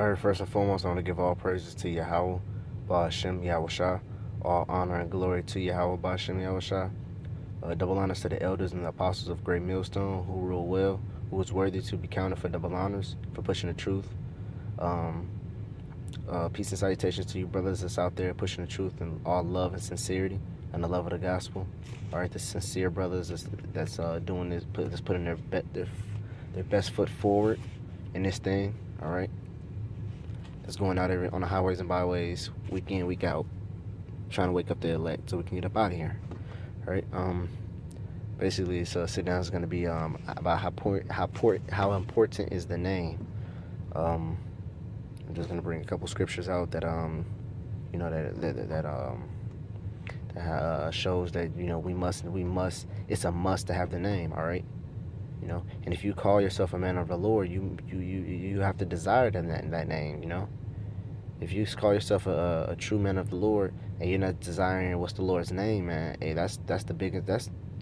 All right, first and foremost, I want to give all praises to Yahweh, Ba'ashem Yahushua. All honor and glory to Yahweh, Ba'ashem Yahushua. Double honors to the elders and the apostles of Great Millstone who rule well, who is worthy to be counted for double honors, for pushing the truth. Peace and salutations to you brothers that's out there pushing the truth in all love and sincerity and the love of the gospel. All right, the sincere brothers that's doing this, that's putting their best foot forward in this thing. All right, that's going out on the highways and byways, week in, week out, trying to wake up the elect so we can get up out of here. All right. Basically, so sit down is going to be about how important is the name. I'm just going to bring a couple scriptures out that shows that we must. It's a must to have the name. All right. And if you call yourself a man of the Lord, you have to desire that name. If you call yourself a true man of the Lord and you're not desiring what's the Lord's name, man, hey, that's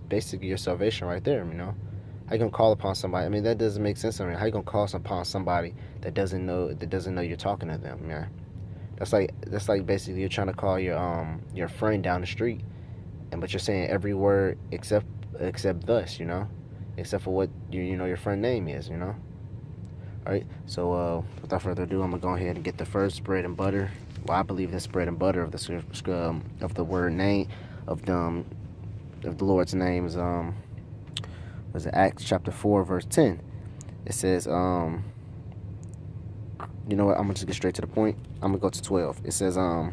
basically your salvation right there. How you gonna call upon somebody? I mean, that doesn't make sense to me. How you gonna call upon somebody that doesn't know you're talking to them, man? That's like basically you're trying to call your friend down the street, but you're saying every word except thus, except for what your friend name is, All right. So without further ado, I'm gonna go ahead and get the first bread and butter. Well, I believe this bread and butter of the word name of the Lord's name is was it Acts chapter 4 verse 10. It says you know what, I'm gonna just get straight to the point. I'm gonna go to 12. It says I'll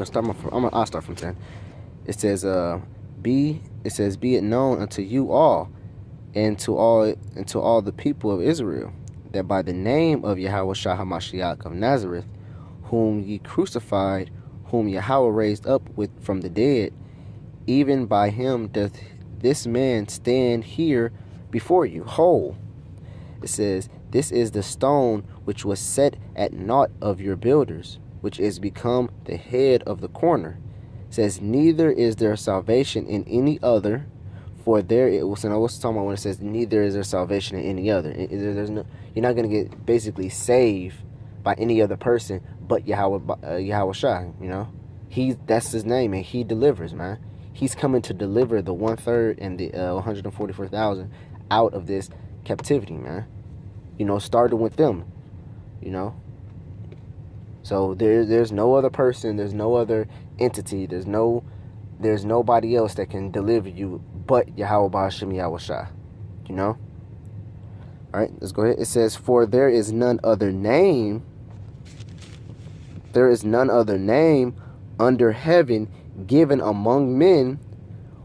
start from 10. It says be it known unto you all and to all the people of Israel that by the name of Yahweh Shah HaMashiach of Nazareth, whom ye crucified, whom Yahweh raised up from the dead, even by him doth this man stand here before you whole. It says, this is the stone which was set at naught of your builders, which is become the head of the corner. It says, neither is there salvation in any other, for there it was. And I was talking about when it says neither is there salvation in any other. There's no, you're not going to get basically saved by any other person but Yahweh Shah. That's his name, and he delivers, man. He's coming to deliver the 1/3 and the 144,000 out of this captivity, man. Starting with them, So there's no other person, there's no other entity, there's nobody else that can deliver you but Yahweh Ba'ashem Yahushua. All right, let's go ahead. It says, for there is none other name under heaven given among men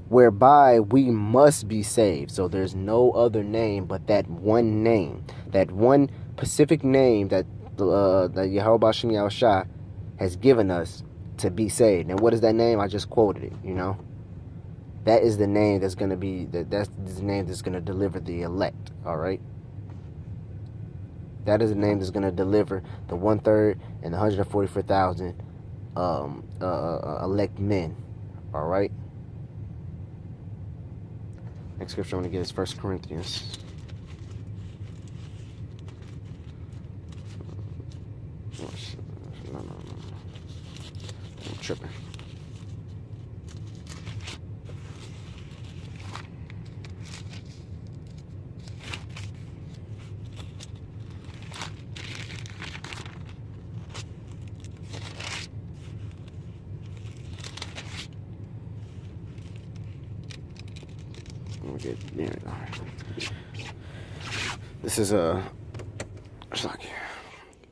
whereby we must be saved. So there's no other name but that one name, that one specific name that Yahweh Ba'ashem Yahushua has given us to be saved. And what is that name? I just quoted it. That is the name that's going to be that's the name that's going to deliver the elect. All right. That is the name that's going to deliver the 1/3 and the 144,000 elect men. All right. Next scripture I'm going to get is 1 Corinthians. No. I'm tripping.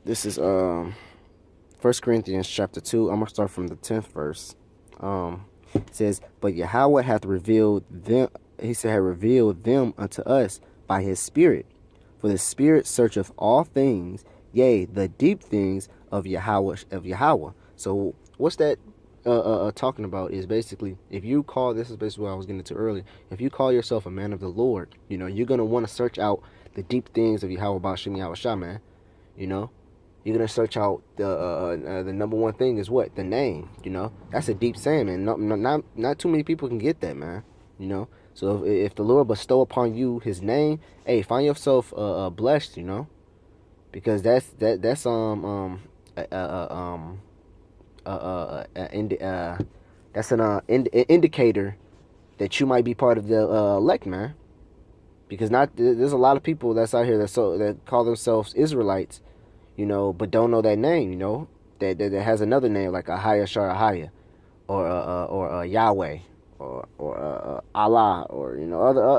This is 1 Corinthians chapter 2. I'm gonna start from the 10th verse. It says, but Yahweh hath revealed them. He said, had revealed them unto us by his Spirit. For the Spirit searcheth all things, yea, the deep things of Yahweh. So what's that talking about? Is basically, if you call, this is basically what I was getting into earlier. If you call yourself a man of the Lord, you're gonna want to search out the deep things of Yahweh Ba'ashem Yahushua, man. You're gonna search out the number one thing is what? The name. That's a deep saying, man. Not too many people can get that, man. So if the Lord bestow upon you his name, hey, find yourself blessed, because that's uh, uh, um uh, uh, uh, indi- uh that's an indicator that you might be part of the elect, man. Because not there's a lot of people that's out here that call themselves Israelites, but don't know that name, that has another name like Ahaya Sharahaya, or Yahweh, or Allah, or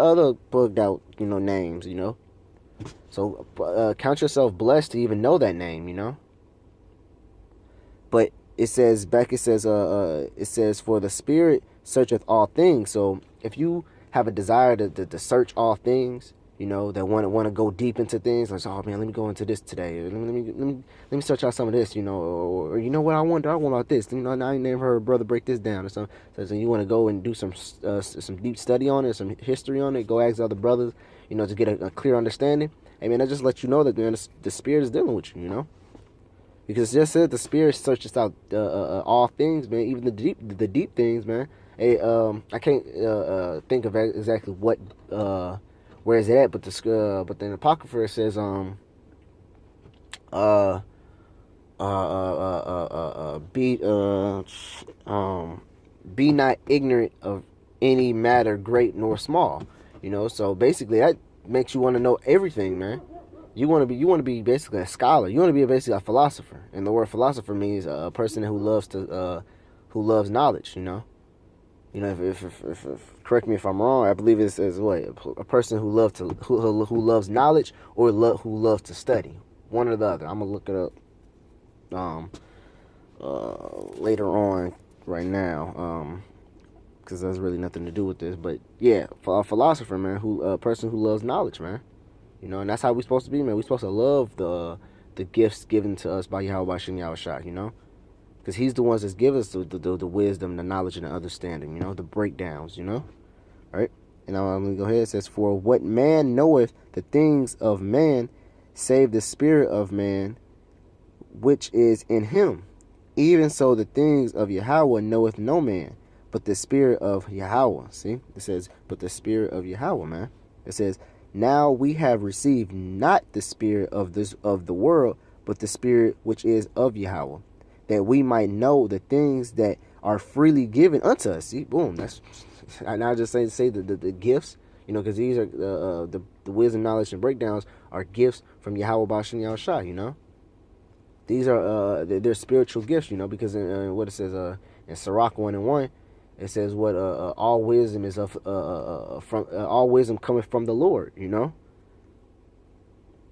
other bugged out names, So count yourself blessed to even know that name. But it says for the spirit searcheth all things. So if you have a desire to search all things, that want to go deep into things, like, oh man, let me go into this today. Let me search out some of this, or you know what, I want about this. I ain't never heard a brother break this down or something. So you want to go and do some deep study on it, some history on it. Go ask other brothers, to get a clear understanding. Hey man, I just let you know that, man, the spirit is dealing with you. Because it just said the spirit searches out all things, man, even the deep things, man. Hey, I can't think of exactly what where is it at, but the Apocrypha says uh be be not ignorant of any matter great nor small. So basically that makes you want to know everything, man. You want to be basically a scholar. You want to be basically a philosopher. And the word philosopher means a person who loves knowledge. If correct me if I'm wrong. I believe it says what, a person who loves knowledge, or who loves to study. One or the other. I'm gonna look it up later on. Right now, because there's really nothing to do with this. But yeah, a philosopher, man, a person who loves knowledge, man. And that's how we're supposed to be, man. We're supposed to love the gifts given to us by Yahweh Shem Yahushua, because he's the ones that give us the wisdom, the knowledge, and the understanding, the breakdowns, right? And now I'm going to go ahead. It says, for what man knoweth the things of man, save the spirit of man, which is in him. Even so the things of Yahweh knoweth no man, but the spirit of Yahweh. See? It says, but the spirit of Yahweh, man. It says, now we have received not the spirit of the world, but the spirit which is of Yahweh, that we might know the things that are freely given unto us. See, boom. That's, and I just say the gifts, because these are the wisdom, knowledge, and breakdowns are gifts from Yahweh Bashem Yahushua. These are they're spiritual gifts, because in what it says in Sirach 1:1. It says what all wisdom is from all wisdom cometh from the Lord,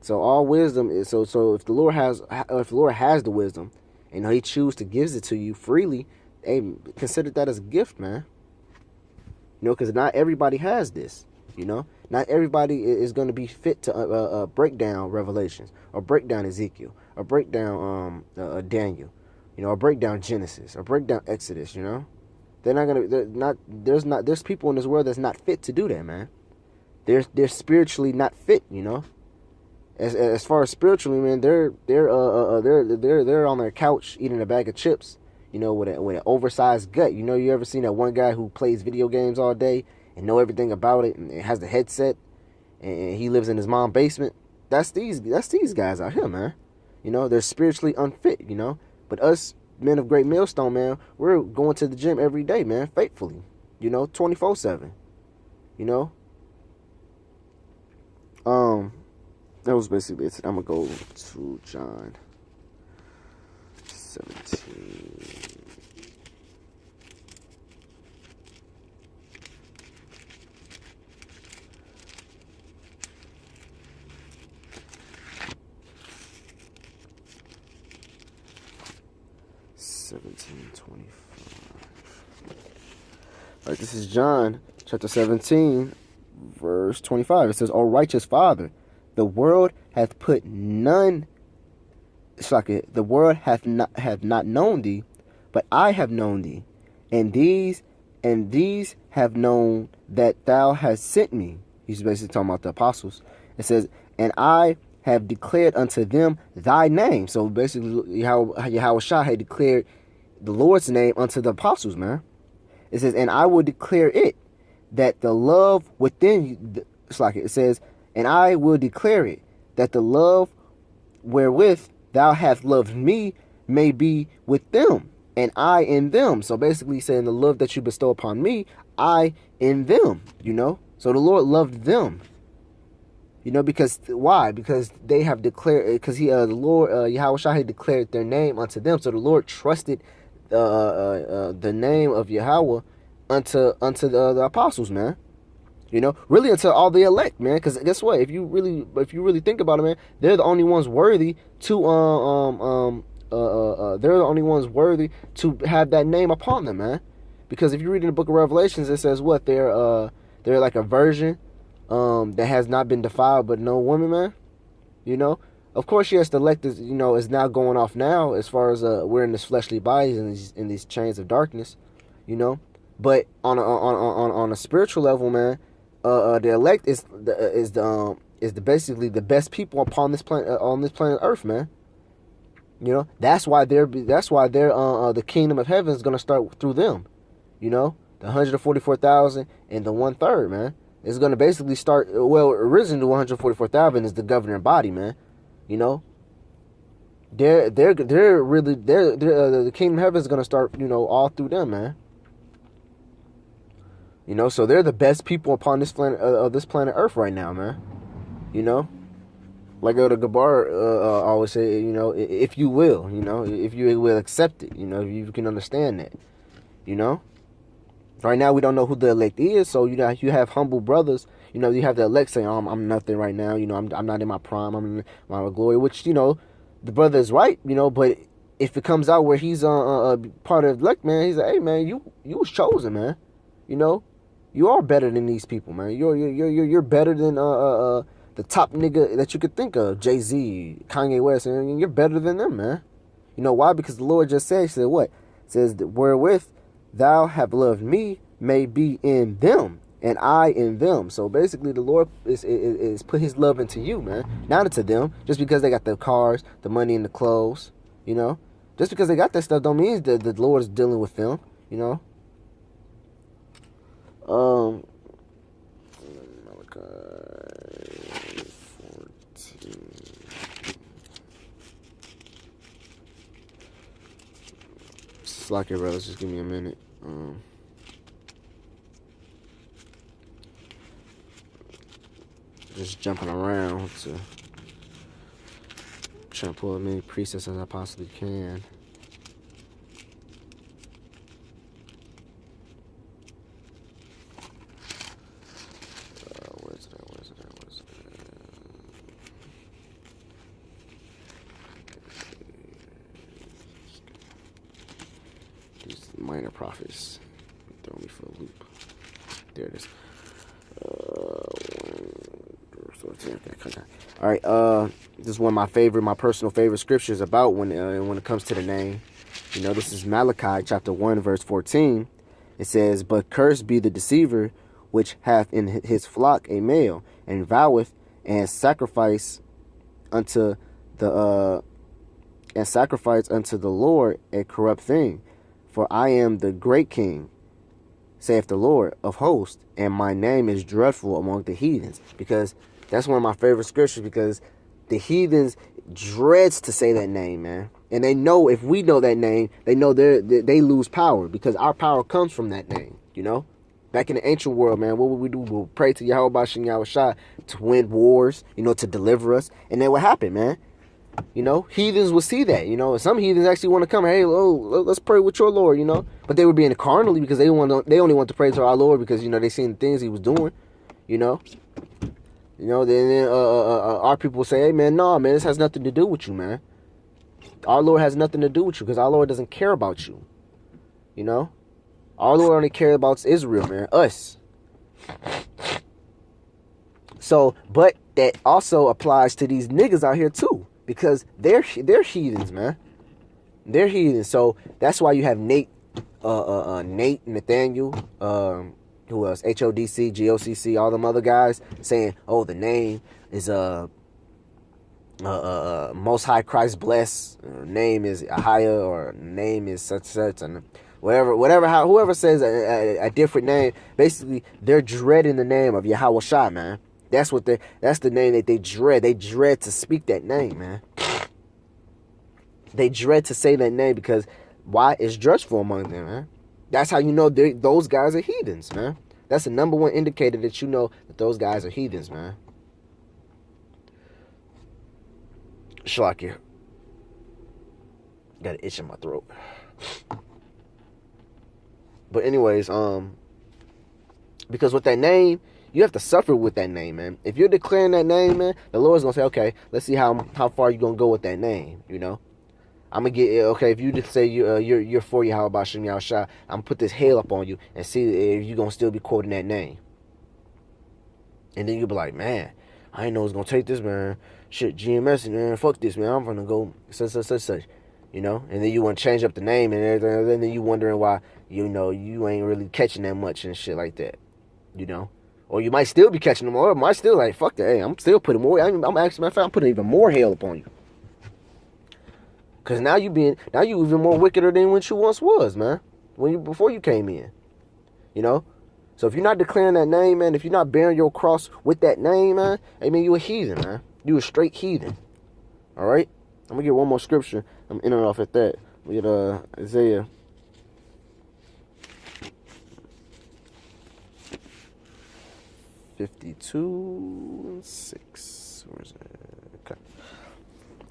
So all wisdom is so if the Lord has the wisdom, and He chooses to gives it to you freely, hey, consider that as a gift, man. Because not everybody has this. Not everybody is going to be fit to break down Revelations, or break down Ezekiel, or break down Daniel, or break down Genesis, or break down Exodus, They're not gonna. There's people in this world that's not fit to do that, man. They're spiritually not fit, As far as spiritually, man, they're on their couch eating a bag of chips, with an oversized gut. You ever seen that one guy who plays video games all day and know everything about it, and has the headset, and he lives in his mom's basement? That's these guys out here, man. They're spiritually unfit, But us men of Great Millstone, man, we're going to the gym every day, man, faithfully, 24/7, that was basically it. I'm gonna go to John 17. All right, this is John chapter 17, verse 25. It says, O righteous Father, the world hath put none, the world hath not known thee, but I have known thee, and these have known that thou hast sent me. He's basically talking about the apostles. It says, and I have declared unto them thy name. So basically, Yahweh Shah had declared the Lord's name unto the apostles, man. It says, and I will declare it, that the love within you, it says, and I will declare it, that the love wherewith thou hast loved me may be with them, and I in them. So basically saying the love that you bestow upon me, I in them, you know. So the Lord loved them, you know, because why? Because they have declared, because the Lord, Yahweh Shai had declared their name unto them. So the Lord trusted the name of Yahweh unto the apostles, man. You know, really unto all the elect, man. Because guess what? If you really think about it, man, they're the only ones worthy to they're the only ones worthy to have that name upon them, man. Because if you read in the book of Revelations, it says what? They're like a virgin that has not been defiled but no woman, man. You know, of course, yes, the elect is, you know, is now going off now as far as we're in this fleshly bodies and in these chains of darkness, you know. But on a spiritual level, man, the elect is basically the best people upon this planet Earth, man. You know, that's why the kingdom of heaven is gonna start through them. You know, the 144,000 and the 1/3, man. It's gonna basically start. Well, originally the 144,000 is the governing body, man. You know, the kingdom of heaven is gonna start. You know, all through them, man. You know, so they're the best people upon this planet Earth right now, man. You know, like the Gabar always say, you know, if you will, you know, if you will accept it, you know, if you can understand that, you know. Right now, we don't know who the elect is, so you know, you have humble brothers. You know, you have the elect saying, I'm nothing right now. You know, I'm not in my prime. I'm in my glory," which, you know, the brother is right. You know, but if it comes out where he's a part of the elect, man, he's like, "Hey, man, you was chosen, man. You know, you are better than these people, man. You're better than the top nigga that you could think of, Jay-Z, Kanye West, and you're better than them, man. You know why? Because the Lord just said, he said what? It says that wherewith thou have loved me may be in them, and I in them. So basically, the Lord is put His love into you, man, not into them. Just because they got the cars, the money, and the clothes, you know. Just because they got that stuff don't mean that the Lord is dealing with them, you know. Malachi 14. Slack it, brothers. Just give me a minute. Just jumping around to try to pull as many precepts as I possibly can. Where's it at? These minor prophets throw me for a loop. There it is. All right. This is one of my personal favorite scriptures about when it comes to the name. You know, this is Malachi chapter 1 verse 14. It says, "But cursed be the deceiver which hath in his flock a male, and voweth and sacrifice unto the Lord a corrupt thing. For I am the great King, saith the Lord of hosts, and my name is dreadful among the heathens." Because that's one of my favorite scriptures, because the heathens dreads to say that name, man. And they know, if we know that name, they know they lose power, because our power comes from that name, you know. Back in the ancient world, man, what would we do? We'll pray to Yahweh Bashem Yahweh Shai to win wars, you know, to deliver us. And then what happened, man? You know, heathens will see that, you know. Some heathens actually want to come, hey, let's pray with your Lord, you know. But they were being carnally, because they only want to pray to our Lord because, you know, they seen the things He was doing, you know. You know, then our people will say, hey, man, no, man, this has nothing to do with you, man. Our Lord has nothing to do with you, because our Lord doesn't care about you, you know. Our Lord only cares about Israel, man, us. So, but that also applies to these niggas out here too, because they're heathens, man. They're heathens. So that's why you have Nate, Nathaniel, who else? HODC, GOCC, all them other guys saying, "Oh, the name is Most High Christ bless. Name is Ahia, or name is such and." Whoever says a different name, basically they're dreading the name of Yahweh Shai, man. That's the name that they dread. They dread to speak that name, man. They dread to say that name because why? It's dreadful among them, man. That's how you know those guys are heathens, man. That's the number one indicator that you know that those guys are heathens, man. Shlakia. Got an itch in my throat. But anyways, because with that name, you have to suffer with that name, man. If you're declaring that name, man, the Lord's gonna say, okay, let's see how far you gonna go with that name, you know. I'm gonna get okay. If you just say you're for Yahweh Bashim Yahushua, I'm gonna put this hail up on you and see if you gonna still be quoting that name. And then you'll be like, man, I didn't know it was gonna take this, man. Shit, GMS, man, fuck this, man. I'm gonna go such, you know. And then you want to change up the name and everything, and then you wondering why, you know, you ain't really catching that much and shit like that, you know. Or you might still be catching them, or might still like, fuck that. Hey, I'm still putting more. I'm actually, I'm putting even more hail upon you. Cause now you even more wickeder than what you once was, man. Before you came in, you know. So if you're not declaring that name, man, if you're not bearing your cross with that name, man, I mean, you a heathen, man. You a straight heathen. All right. I'm gonna get one more scripture. I'm in and off at that. We get Isaiah. (52:6). Where is it? Okay.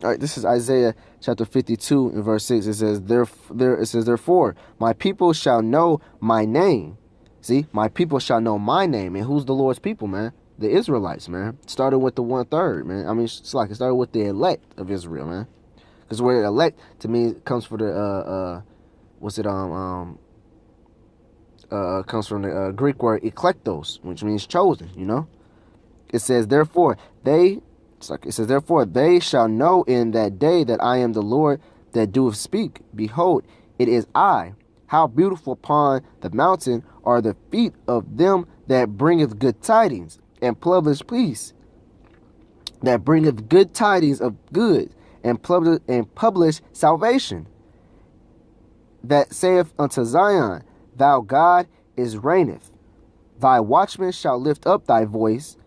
All right, this is Isaiah chapter 52 and verse 6. It says, therefore, my people shall know my name. See, my people shall know my name. And who's the Lord's people, man? The Israelites, man. Started with the 1/3, man. I mean, it's like it started with the elect of Israel, man. Because where elect to me comes from the comes from the Greek word eklektos, which means chosen. You know, it says therefore they shall know in that day that I am the Lord that doeth speak. Behold, it is I. How beautiful upon the mountain are the feet of them that bringeth good tidings and publish peace. That bringeth good tidings of good and publish salvation. That saith unto Zion, thou God is reigneth. Thy watchmen shall lift up thy voice.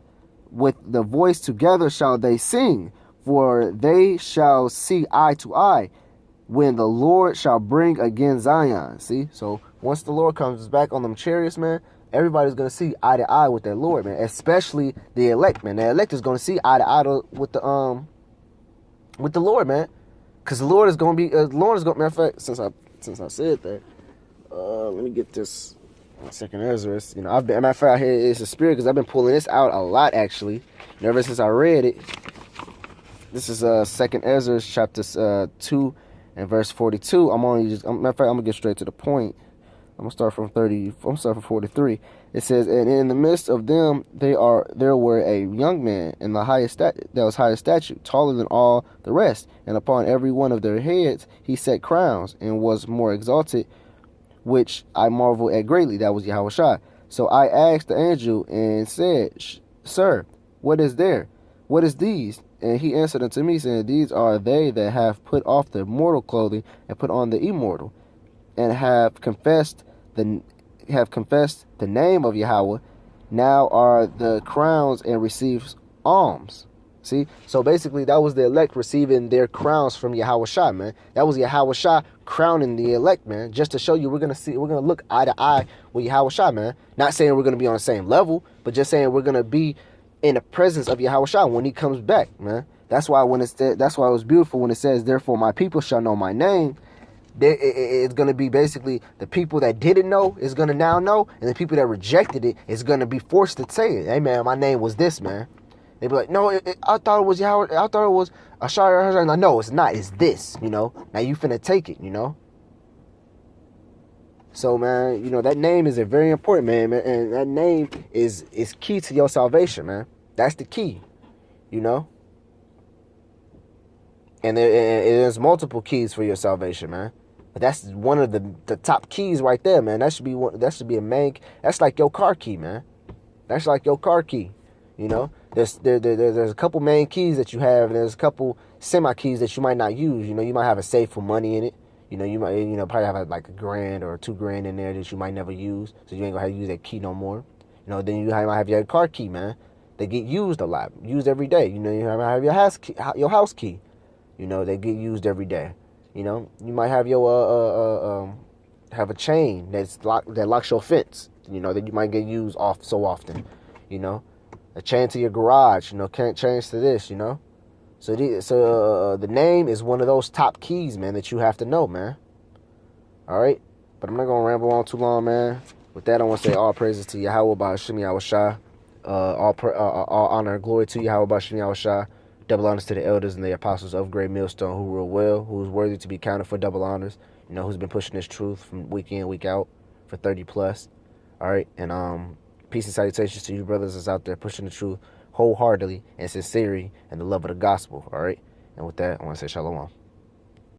With the voice together shall they sing, for they shall see eye to eye, when the Lord shall bring again Zion. See, so once the Lord comes back on them chariots, man, everybody's gonna see eye to eye with that Lord, man. Especially the elect, man. The elect is gonna see eye to eye with the Lord, man. Cause the Lord is gonna be, matter of fact, since I said that, let me get this. Second Ezra, you know, matter of fact, here it's a spirit because I've been pulling this out a lot actually. And ever since I read it, this is Second Ezra chapter 2 and verse 42. Matter of fact, I'm gonna get straight to the point. I'm gonna start from 43. It says, and in the midst of them there were a young man in the highest that was highest stature, taller than all the rest, and upon every one of their heads he set crowns, and was more exalted, which I marvel at greatly. That was Yahushua. So I asked the angel and said, Sir, what is there? What is these? And he answered unto me, saying, These are they that have put off the mortal clothing and put on the immortal, and have confessed the name of Yahweh. Now are the crowns and receives alms. See, so basically that was the elect receiving their crowns from Yahushua, man. That was Yahushua crowning the elect, man. Just to show you, we're gonna look eye to eye with Yahushua, man. Not saying we're gonna be on the same level, but just saying we're gonna be in the presence of Yahushua when he comes back, man. That's why it was beautiful when it says, therefore my people shall know my name. It's going to be basically the people that didn't know is going to now know, and the people that rejected it is going to be forced to say it. Hey, man, my name was this, man. They be like, no, I thought it was Yahweh. I thought it was Ashar. Like, no, it's not. It's this, you know. Now you finna take it, you know. So, man, you know, that name is a very important, man, and that name is key to your salvation, man. That's the key, you know. And there's multiple keys for your salvation, man. But that's one of the top keys right there, man. That should be a main. That's like your car key, man. That's like your car key. You know, there's a couple main keys that you have, and there's a couple semi keys that you might not use. You know, you might have a safe for money in it. You know, you might probably have like $1,000 or $2,000 in there that you might never use, so you ain't gonna have to use that key no more. You know, then you might have your car key, man. They get used a lot, used every day. You know, you might have your house key. You know, they get used every day. You know, you might have your have a chain that locks your fence. You know, that you might get used off so often. You know, a chain to your garage. You know, can't change to this. You know, so the name is one of those top keys, man, that you have to know, man. All right, but I'm not gonna ramble on too long, man. With that, I want to say all praises to Yahweh Ba'ashim Yahushua. All honor and glory to Yahweh Ba'ashim Yahushua. Double honors to the elders and the apostles of Great Millstone who rule well, who is worthy to be counted for double honors. You know, who's been pushing this truth from week in, week out for 30 plus. All right, and peace and salutations to you brothers that's out there pushing the truth wholeheartedly and sincerely and the love of the gospel. All right, and with that, I want to say shalom.